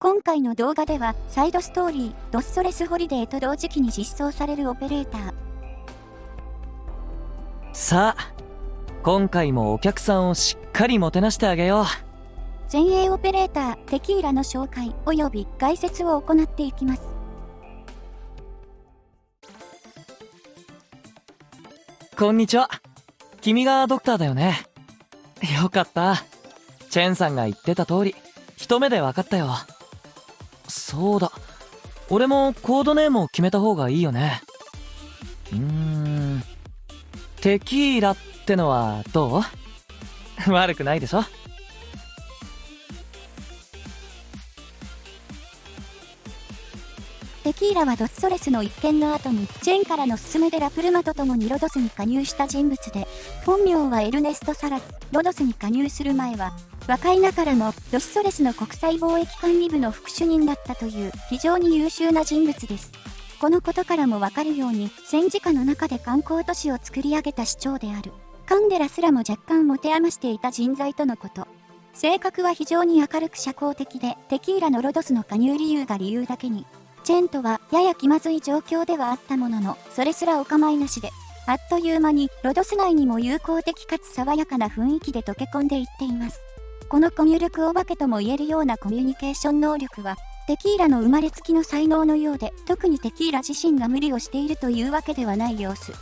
今回の動画ではサイドストーリードストレスホリデーと同時期に実装されるオペレーター。さあ今回もお客さんをしっかりもてなしてあげよう。前衛オペレーターテキーラの紹介及び概説を行っていきます。こんにちは。君がドクターだよね。よかった。チェンさんが言ってた通り一目で分かったよ。そうだ、俺もコードネームを決めた方がいいよね。テキーラってのはどう？悪くないでしょ。テキーラはドストレスの一件の後にチェンからの勧めでラプルマと共にロドスに加入した人物で、本名はエルネスト・サラズ。ロドスに加入する前は若いながらもドストレスの国際貿易管理部の副主任だったという非常に優秀な人物です。このことからもわかるように戦時下の中で観光都市を作り上げた市長であるカンデラすらも若干持て余していた人材とのこと。性格は非常に明るく社交的で、テキーラのロドスの加入理由が理由だけにチェンとはやや気まずい状況ではあったものの、それすらお構いなしであっという間にロドス内にも友好的かつ爽やかな雰囲気で溶け込んでいっています。このコミュ力お化けとも言えるようなコミュニケーション能力はテキーラの生まれつきの才能のようで、特にテキーラ自身が無理をしているというわけではない様子。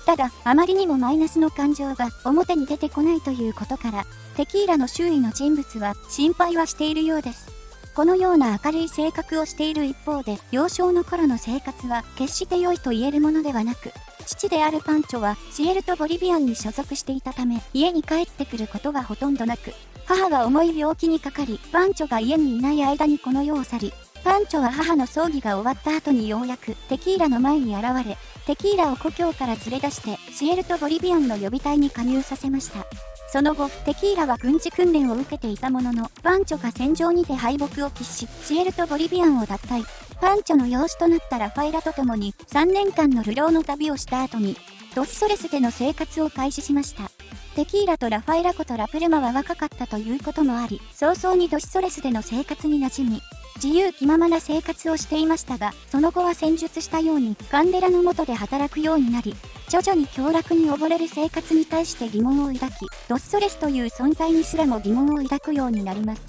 ただあまりにもマイナスの感情が表に出てこないということから、テキーラの周囲の人物は心配はしているようです。このような明るい性格をしている一方で、幼少の頃の生活は決して良いと言えるものではなく、父であるパンチョはシエルト・ボリビアンに所属していたため、家に帰ってくることがほとんどなく、母が重い病気にかかり、パンチョが家にいない間にこの世を去り、パンチョは母の葬儀が終わった後にようやくテキーラの前に現れ、テキーラを故郷から連れ出してシエルト・ボリビアンの予備隊に加入させました。その後、テキーラは軍事訓練を受けていたものの、パンチョが戦場にて敗北を喫し、シエルト・ボリビアンを脱退。パンチョの養子となったラファエラと共に3年間の流浪の旅をした後に、ドストレスでの生活を開始しました。テキーラとラファエラことラプルマは若かったということもあり、早々にドストレスでの生活に馴染み、自由気ままな生活をしていましたが、その後は戦術したようにカンデラの下で働くようになり、徐々に享楽に溺れる生活に対して疑問を抱き、ドストレスという存在にすらも疑問を抱くようになります。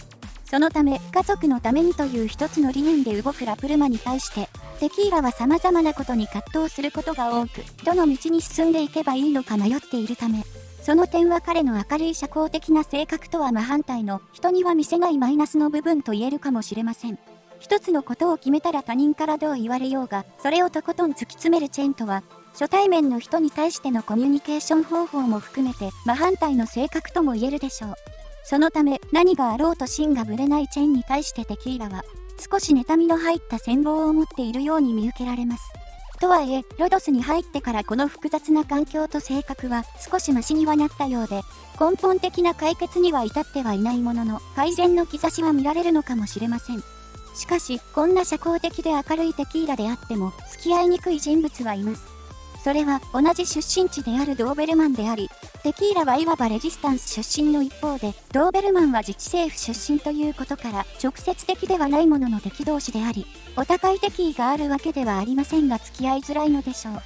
そのため、家族のためにという一つの理念で動くラプルマに対して、テキーラは様々なことに葛藤することが多く、どの道に進んでいけばいいのか迷っているため、その点は彼の明るい社交的な性格とは真反対の人には見せないマイナスの部分と言えるかもしれません。一つのことを決めたら他人からどう言われようが、それをとことん突き詰めるチェンとは、初対面の人に対してのコミュニケーション方法も含めて真反対の性格とも言えるでしょう。そのため何があろうと芯がぶれないチェンに対してテキーラは少し妬みの入った羨望を持っているように見受けられます。とはいえ、ロドスに入ってからこの複雑な環境と性格は少しマシにはなったようで、根本的な解決には至ってはいないものの、改善の兆しは見られるのかもしれません。しかし、こんな社交的で明るいテキーラであっても、付き合いにくい人物はいます。それは同じ出身地であるドーベルマンであり、テキーラはいわばレジスタンス出身の一方で、ドーベルマンは自治政府出身ということから、直接的ではないものの敵同士であり、お互い敵意があるわけではありませんが付き合いづらいのでしょう。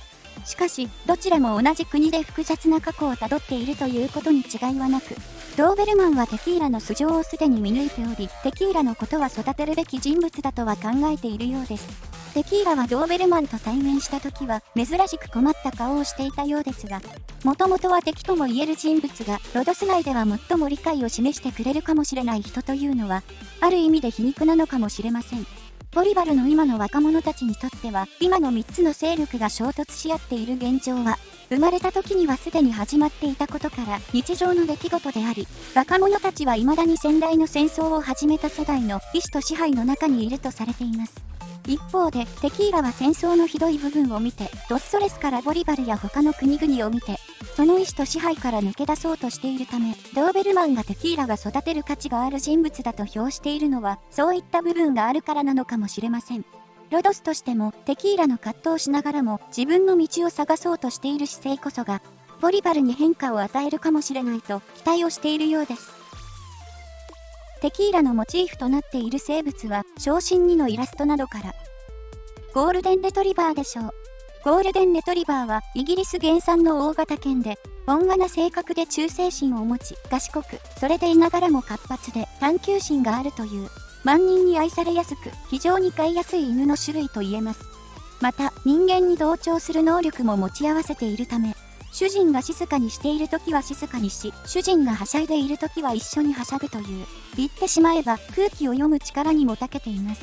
しかし、どちらも同じ国で複雑な過去をたどっているということに違いはなく、ドーベルマンはテキーラの素性をすでに見抜いており、テキーラのことは育てるべき人物だとは考えているようです。テキーラはドーベルマンと対面した時は珍しく困った顔をしていたようですが、もともとは敵とも言える人物がロドス内では最も理解を示してくれるかもしれない人というのは、ある意味で皮肉なのかもしれません。ボリバルの今の若者たちにとっては、今の3つの勢力が衝突し合っている現状は、生まれた時にはすでに始まっていたことから日常の出来事であり、若者たちは未だに先代の戦争を始めた世代の意志と支配の中にいるとされています。一方で、テキーラは戦争のひどい部分を見て、ドストレスからボリバルや他の国々を見て、その意志と支配から抜け出そうとしているため、ドーベルマンがテキーラが育てる価値がある人物だと評しているのは、そういった部分があるからなのかもしれません。ロドスとしても、テキーラの葛藤しながらも、自分の道を探そうとしている姿勢こそが、ボリバルに変化を与えるかもしれないと期待をしているようです。テキーラのモチーフとなっている生物は小心2のイラストなどから、ゴールデンレトリバーでしょう。ゴールデンレトリバーはイギリス原産の大型犬で、温和な性格で忠誠心を持ち、賢く、それでいながらも活発で探求心があるという、万人に愛されやすく、非常に飼いやすい犬の種類と言えます。また、人間に同調する能力も持ち合わせているため、主人が静かにしているときは静かにし、主人がはしゃいでいるときは一緒にはしゃぐという、言ってしまえば空気を読む力にも長けています。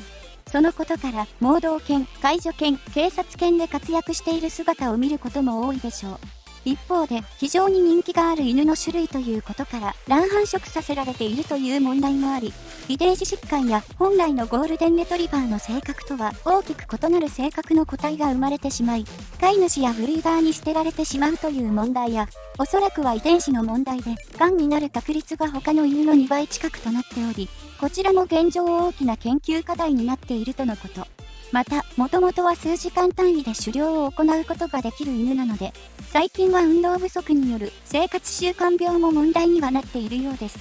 そのことから、盲導犬、介助犬、警察犬で活躍している姿を見ることも多いでしょう。一方で、非常に人気がある犬の種類ということから、乱繁殖させられているという問題もあり、遺伝子疾患や本来のゴールデンレトリバーの性格とは大きく異なる性格の個体が生まれてしまい、飼い主やブリーダーに捨てられてしまうという問題や、おそらくは遺伝子の問題で、癌になる確率が他の犬の2倍近くとなっており、こちらも現状大きな研究課題になっているとのこと。また、もともとは数時間単位で狩猟を行うことができる犬なので、最近は運動不足による生活習慣病も問題にはなっているようです。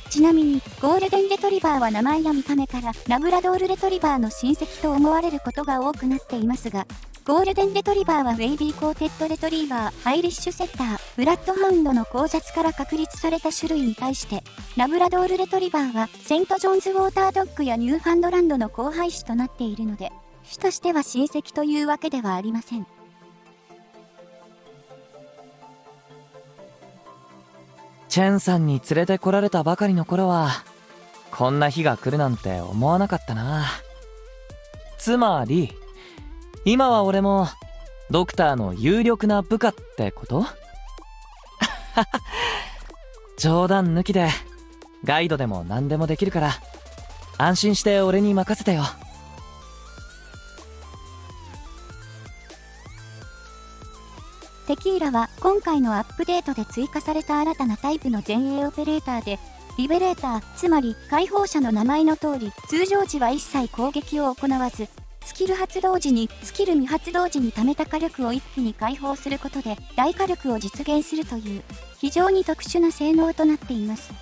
ちなみに、ゴールデンレトリバーは名前や見た目からラブラドールレトリバーの親戚と思われることが多くなっていますが、ゴールデンレトリバーはウェイビーコーテッドレトリバー、アイリッシュセッター、ブラッドハウンドの交雑から確立された種類に対して、ラブラドールレトリバーはセントジョンズウォータードッグやニューファンドランドの交配種となっているので、種としては親戚というわけではありません。チェンさんに連れてこられたばかりの頃は、こんな日が来るなんて思わなかったな。つまり、今は俺も、ドクターの有力な部下ってこと冗談抜きで、ガイドでも何でもできるから、安心して俺に任せてよ。テキーラは今回のアップデートで追加された新たなタイプの前衛オペレーターで、リベレーター、つまり解放者の名前の通り、通常時は一切攻撃を行わず、スキル発動時に、スキル未発動時に貯めた火力を一気に解放することで、大火力を実現するという、非常に特殊な性能となっています。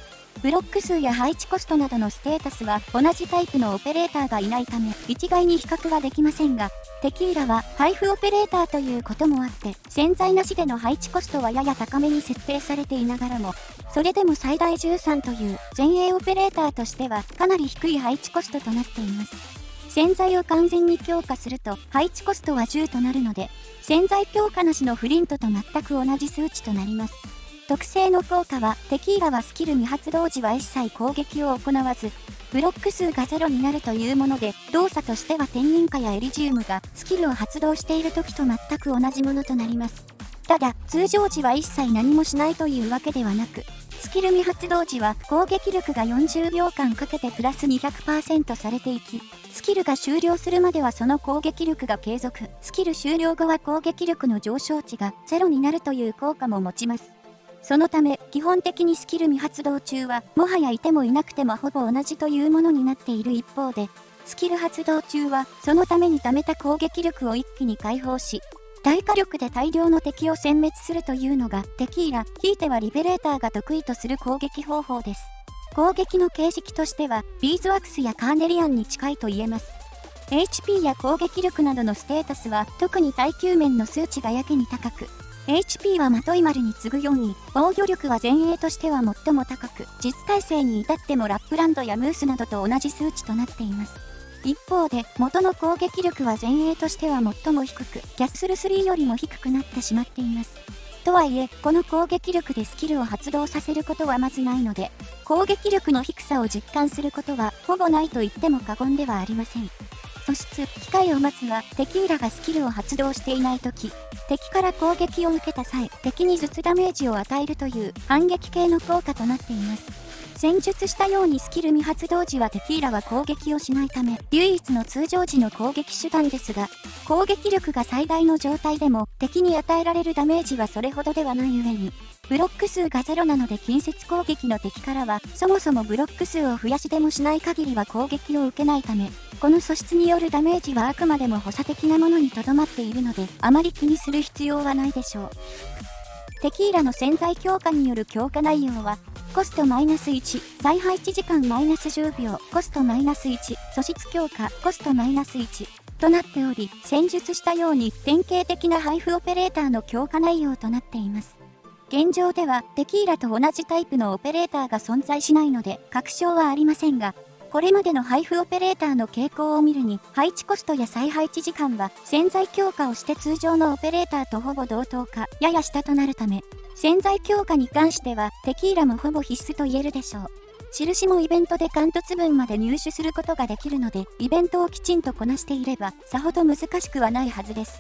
ブロック数や配置コストなどのステータスは同じタイプのオペレーターがいないため一概に比較はできませんが、テキーラは配布オペレーターということもあって潜在なしでの配置コストはやや高めに設定されていながらも、それでも最大13という前衛オペレーターとしてはかなり低い配置コストとなっています。潜在を完全に強化すると配置コストは10となるので、潜在強化なしのフリントと全く同じ数値となります。特性の効果は、テキーラはスキル未発動時は一切攻撃を行わず、ブロック数が0になるというもので、動作としては天人化やエリジウムがスキルを発動している時と全く同じものとなります。ただ、通常時は一切何もしないというわけではなく、スキル未発動時は攻撃力が40秒間かけてプラス 200% されていき、スキルが終了するまではその攻撃力が継続、スキル終了後は攻撃力の上昇値が0になるという効果も持ちます。そのため、基本的にスキル未発動中は、もはやいてもいなくてもほぼ同じというものになっている一方で、スキル発動中は、そのために貯めた攻撃力を一気に解放し、大火力で大量の敵を殲滅するというのが、テキーラ、ひいてはリベレーターが得意とする攻撃方法です。攻撃の形式としては、ビーズワックスやカーネリアンに近いと言えます。HP や攻撃力などのステータスは、特に耐久面の数値がやけに高く、HP はまとい丸に次ぐ4位、防御力は前衛としては最も高く、実耐性に至ってもラップランドやムースなどと同じ数値となっています。一方で、元の攻撃力は前衛としては最も低く、キャッスル3よりも低くなってしまっています。とはいえ、この攻撃力でスキルを発動させることはまずないので、攻撃力の低さを実感することはほぼないと言っても過言ではありません。素質、機会を待つは、テキーラがスキルを発動していないとき、敵から攻撃を受けた際、敵に術ダメージを与えるという反撃系の効果となっています。戦術したようにスキル未発動時はテキーラは攻撃をしないため、唯一の通常時の攻撃手段ですが、攻撃力が最大の状態でも敵に与えられるダメージはそれほどではない上に、ブロック数が0なので近接攻撃の敵からは、そもそもブロック数を増やしでもしない限りは攻撃を受けないため、この素質によるダメージはあくまでも補佐的なものにとどまっているので、あまり気にする必要はないでしょう。テキーラの潜在強化による強化内容は、コストマイナス1、再配置時間マイナス10秒、コストマイナス1、素質強化、コストマイナス1。となっており、戦術したように典型的な配布オペレーターの強化内容となっています。現状ではテキーラと同じタイプのオペレーターが存在しないので確証はありませんが、これまでの配布オペレーターの傾向を見るに、配置コストや再配置時間は潜在強化をして通常のオペレーターとほぼ同等かやや下となるため、潜在強化に関してはテキーラもほぼ必須と言えるでしょう。印もイベントで貫突分まで入手することができるので、イベントをきちんとこなしていればさほど難しくはないはずです。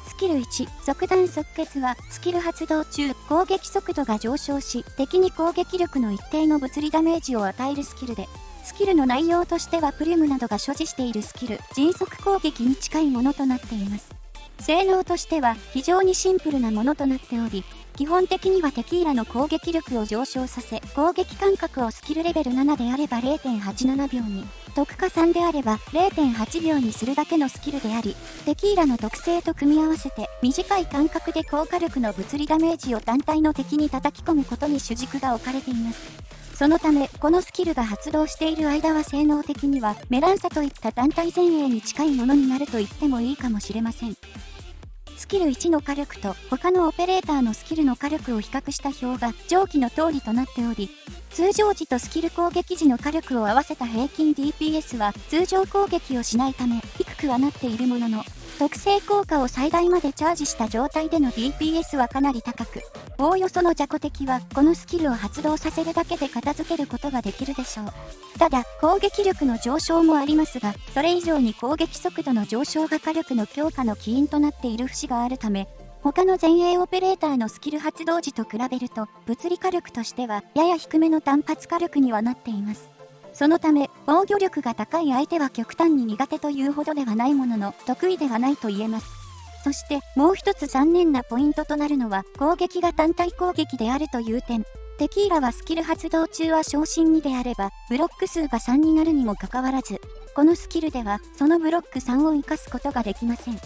スキル1、即断即決は、スキル発動中、攻撃速度が上昇し、敵に攻撃力の一定の物理ダメージを与えるスキルで、スキルの内容としてはプリムなどが所持しているスキル、迅速攻撃に近いものとなっています。性能としては非常にシンプルなものとなっており、基本的にはテキーラの攻撃力を上昇させ、攻撃間隔をスキルレベル7であれば 0.87 秒に、特化3であれば 0.8 秒にするだけのスキルであり、テキーラの特性と組み合わせて短い間隔で高火力の物理ダメージを単体の敵に叩き込むことに主軸が置かれています。そのため、このスキルが発動している間は性能的にはメランサといった単体前衛に近いものになると言ってもいいかもしれません。スキル1の火力と他のオペレーターのスキルの火力を比較した表が上記の通りとなっており、通常時とスキル攻撃時の火力を合わせた平均 DPS は通常攻撃をしないため低くはなっているものの、特性効果を最大までチャージした状態での DPS はかなり高く、おおよその雑魚敵はこのスキルを発動させるだけで片付けることができるでしょう。ただ、攻撃力の上昇もありますが、それ以上に攻撃速度の上昇が火力の強化の起因となっている節があるため、他の前衛オペレーターのスキル発動時と比べると、物理火力としてはやや低めの単発火力にはなっています。そのため、防御力が高い相手は極端に苦手というほどではないものの、得意ではないと言えます。そして、もう一つ残念なポイントとなるのは、攻撃が単体攻撃であるという点。テキーラはスキル発動中は昇進2であれば、ブロック数が3になるにもかかわらず、このスキルでは、そのブロック3を活かすことができません。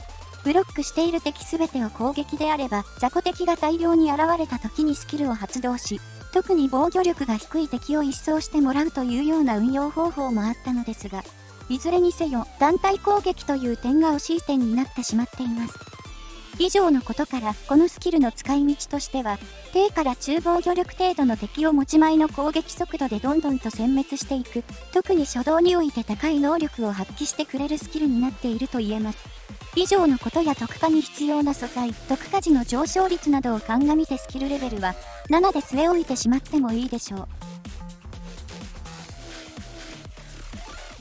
ブロックしている敵すべてを攻撃であれば、雑魚敵が大量に現れた時にスキルを発動し、特に防御力が低い敵を一掃してもらうというような運用方法もあったのですが、いずれにせよ団体攻撃という点が惜しい点になってしまっています。以上のことから、このスキルの使い道としては、低から中防御力程度の敵を持ち前の攻撃速度でどんどんと殲滅していく、特に初動において高い能力を発揮してくれるスキルになっていると言えます。以上のことや特化に必要な素材、特化時の上昇率などを鑑みてスキルレベルは7で据え置いてしまってもいいでしょう。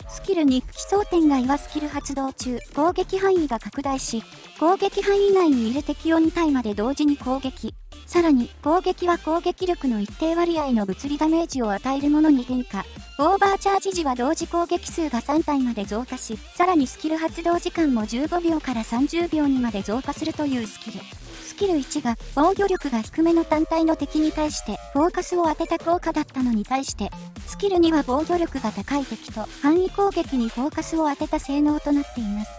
スキル2、奇想天外はスキル発動中、攻撃範囲が拡大し、攻撃範囲内にいる敵を2体まで同時に攻撃。さらに、攻撃は攻撃力の一定割合の物理ダメージを与えるものに変化。オーバーチャージ時は同時攻撃数が3体まで増加し、さらにスキル発動時間も15秒から30秒にまで増加するというスキル。スキル1が防御力が低めの単体の敵に対してフォーカスを当てた効果だったのに対して、スキル2は防御力が高い敵と範囲攻撃にフォーカスを当てた性能となっています。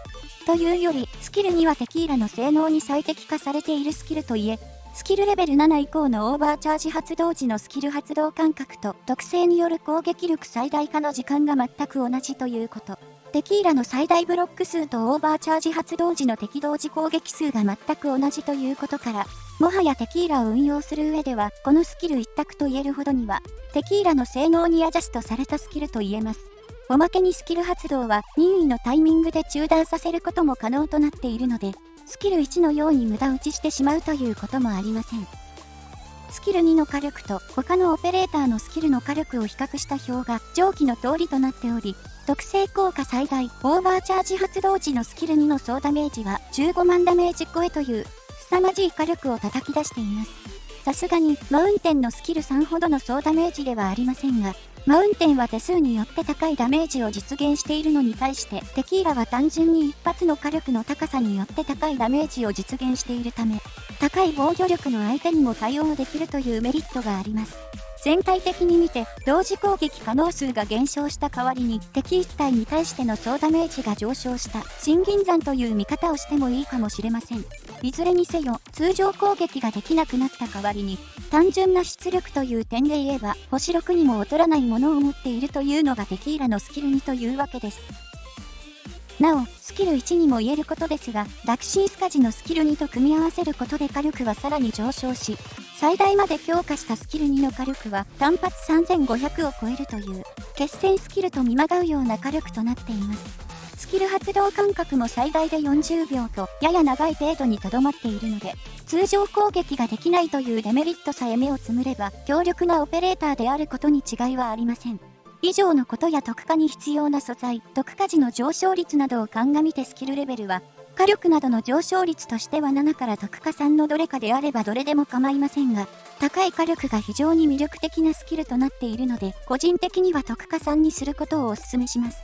というより、スキル2はテキーラの性能に最適化されているスキルといえ、スキルレベル7以降のオーバーチャージ発動時のスキル発動間隔と特性による攻撃力最大化の時間が全く同じということ。テキーラの最大ブロック数とオーバーチャージ発動時の敵同時攻撃数が全く同じということから、もはやテキーラを運用する上では、このスキル一択と言えるほどには、テキーラの性能にアジャストされたスキルと言えます。おまけにスキル発動は任意のタイミングで中断させることも可能となっているので、スキル1のように無駄打ちしてしまうということもありません。スキル2の火力と他のオペレーターのスキルの火力を比較した表が上記の通りとなっており、特性効果最大オーバーチャージ発動時のスキル2の総ダメージは15万ダメージ超えという凄まじい火力を叩き出しています。さすがにマウンテンのスキル3ほどの総ダメージではありませんが、マウンテンは手数によって高いダメージを実現しているのに対して、テキーラは単純に一発の火力の高さによって高いダメージを実現しているため、高い防御力の相手にも対応できるというメリットがあります。全体的に見て同時攻撃可能数が減少した代わりに敵1体に対しての総ダメージが上昇した新銀山という見方をしてもいいかもしれません。いずれにせよ通常攻撃ができなくなった代わりに単純な出力という点で言えば星6にも劣らないものを持っているというのがテキーラのスキル2というわけです。なお、スキル1にも言えることですが、ラクシースカジのスキル2と組み合わせることで火力はさらに上昇し、最大まで強化したスキル2の火力は単発3500を超えるという、決戦スキルと見まがうような火力となっています。スキル発動間隔も最大で40秒と、やや長い程度にとどまっているので、通常攻撃ができないというデメリットさえ目をつむれば、強力なオペレーターであることに違いはありません。以上のことや特化に必要な素材、特化時の上昇率などを鑑みてスキルレベルは、火力などの上昇率としては7から特化3のどれかであればどれでも構いませんが、高い火力が非常に魅力的なスキルとなっているので、個人的には特化3にすることをお勧めします。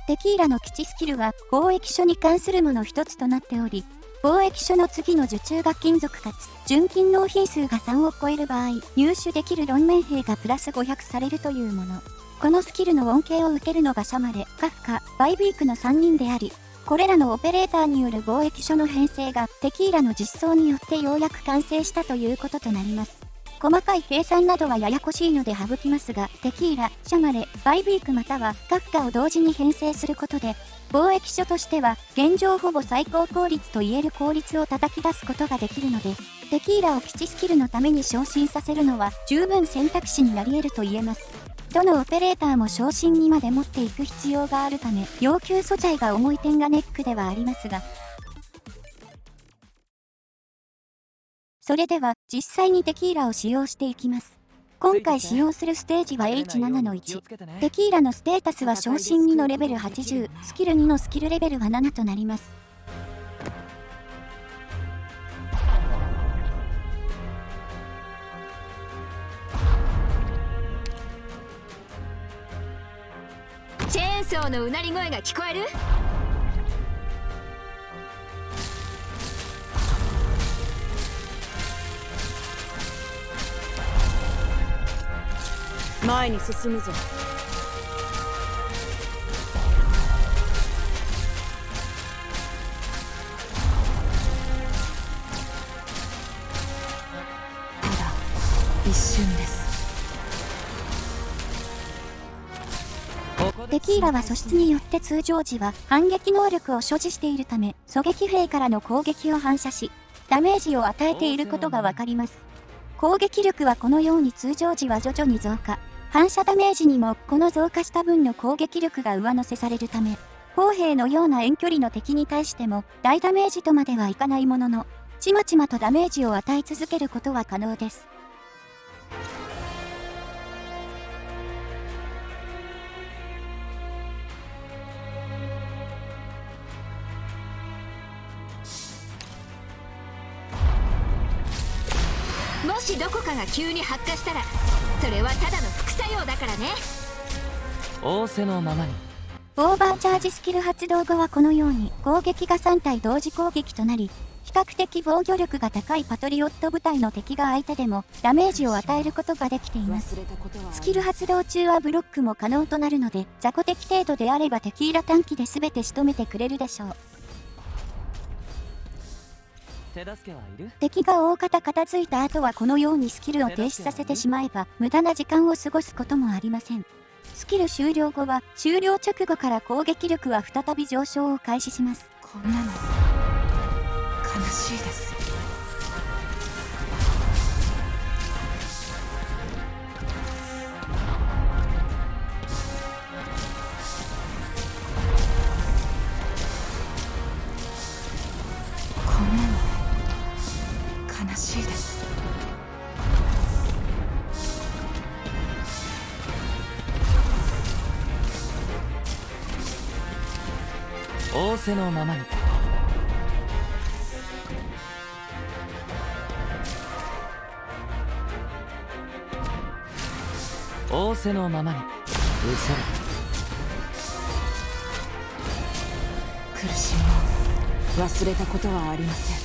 テキーラの基地スキルは貿易書に関するもの一つとなっており、貿易書の次の受注が金属かつ純金納品数が3を超える場合、入手できる論面兵がプラス500されるというもの。このスキルの恩恵を受けるのがシャマレ、カフカ、バイビークの3人であり、これらのオペレーターによる貿易書の編成がテキーラの実装によってようやく完成したということとなります。細かい計算などはややこしいので省きますが、テキーラ、シャマレ、バイビークまたはカフカを同時に編成することで、貿易書としては現状ほぼ最高効率と言える効率を叩き出すことができるので、テキーラを基地スキルのために昇進させるのは十分選択肢になり得ると言えます。どのオペレーターも昇進にまで持っていく必要があるため、要求素材が重い点がネックではありますが、それでは実際にテキーラを使用していきます。今回使用するステージは H7-1。テキーラのステータスは昇進2のレベル80、スキル2のスキルレベルは7となります。チェーンソーのうなり声が聞こえる？前に進むぞ。ただ一瞬です。テキーラは素質によって通常時は反撃能力を所持しているため、狙撃兵からの攻撃を反射し、ダメージを与えていることがわかります。攻撃力はこのように通常時は徐々に増加。反射ダメージにもこの増加した分の攻撃力が上乗せされるため、砲兵のような遠距離の敵に対しても大ダメージとまではいかないものの、ちまちまとダメージを与え続けることは可能です。もしどこかが急に発火したら、それはただの副作用だからね。仰せのままに。オーバーチャージスキル発動後はこのように攻撃が3体同時攻撃となり、比較的防御力が高いパトリオット部隊の敵が相手でもダメージを与えることができています。スキル発動中はブロックも可能となるので、雑魚敵程度であればテキーラ短期で全て仕留めてくれるでしょう。手助けはいる？敵が大方片付いた後はこのようにスキルを停止させてしまえば無駄な時間を過ごすこともありません。スキル終了後は終了直後から攻撃力は再び上昇を開始します。こんなの悲しいです。こんなの悲しいです。仰せのままに。仰せのままに。うせろ。苦しみを忘れたことはありません。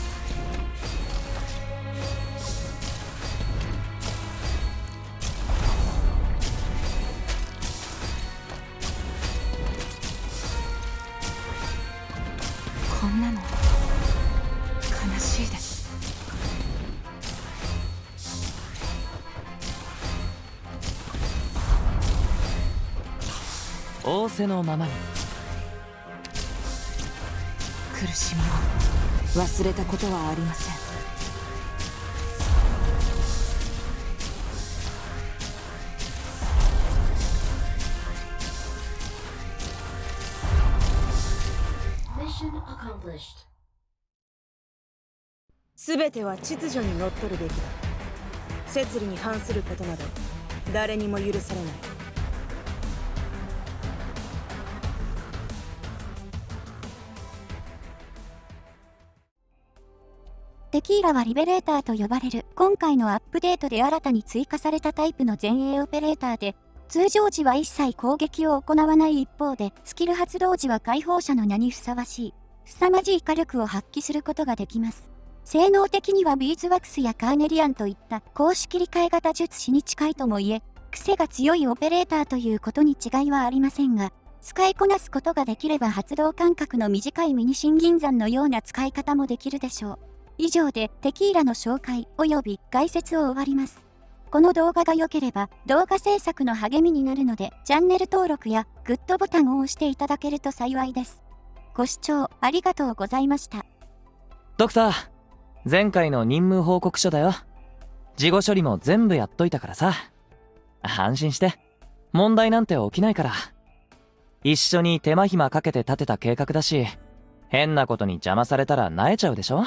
こんなの悲しいです。仰せのままに。苦しみを忘れたことはありません。すべては秩序にのっとるべきだ。摂理に反することなど誰にも許されない。テキーラはリベレーターと呼ばれる今回のアップデートで新たに追加されたタイプの前衛オペレーターで、通常時は一切攻撃を行わない一方で、スキル発動時は解放者の名にふさわしい、凄まじい火力を発揮することができます。性能的にはビーズワックスやカーネリアンといった公式切り替え型術師に近いともいえ、癖が強いオペレーターということに違いはありませんが、使いこなすことができれば発動間隔の短いミニ新銀山のような使い方もできるでしょう。以上でテキーラの紹介及び概説を終わります。この動画が良ければ動画制作の励みになるのでチャンネル登録やグッドボタンを押していただけると幸いです。ご視聴ありがとうございました。ドクター、前回の任務報告書だよ。事後処理も全部やっといたからさ。安心して。問題なんて起きないから。一緒に手間暇かけて立てた計画だし、変なことに邪魔されたら萎えちゃうでしょ？